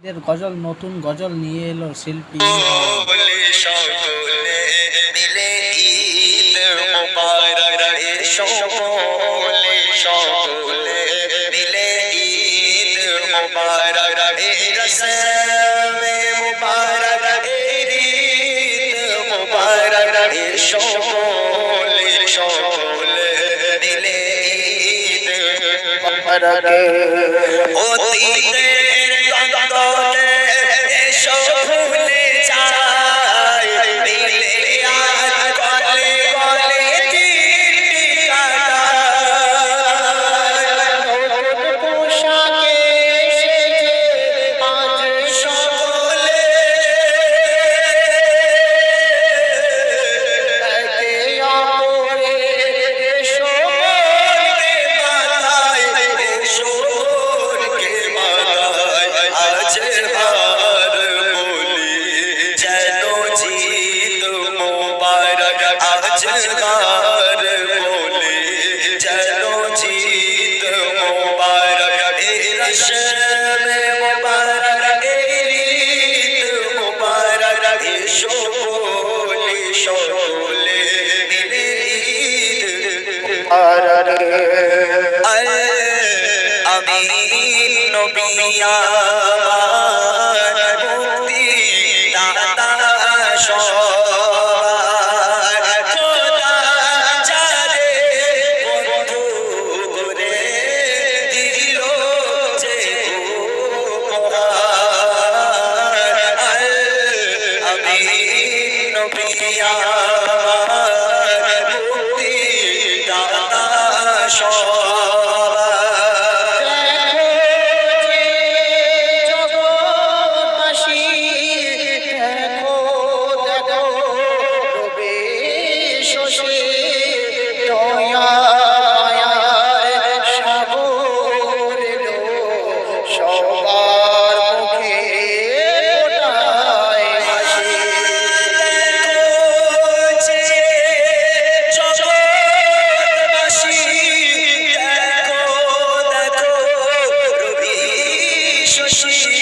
এদের গজল, নতুন গজল নিয়ে এলো শিল্পী। সকলে মিলে ঈদ মুবারক, সকলে সকলে মিলে ঈদ মুবারক, রসমে মুবারক, ঈদ মুবারক, সকলে সকলে মিলে ঈদ মুবারক। অতীতের দ্বন্দ্বে এসো ভুলে যাই, মিলে আজ গলে গলে দিন কাটাই। নতুন পোশাকে সেজে আজ সকলে একে অপরের সুরকে মাথায়, সুরকে মাথায় আজ হার বলি যেন জিদ মুবারক, আজ হার বলি যেন জিদ মুবারক, রসমে মুবারক, ঈদ মুবারক, সকলে সকলে মিলে ঈদ মুবারক। আমি নবী আমার মুক্তি দাতা সবার, খোদা যারে বন্ধু করে দিল যে উপহার। আমি নবী আমার মুক্তি দাতা সবার। সবার মুখে ফোটায় হাসি, জগৎবাসী দেখো দেখো রবি শশী।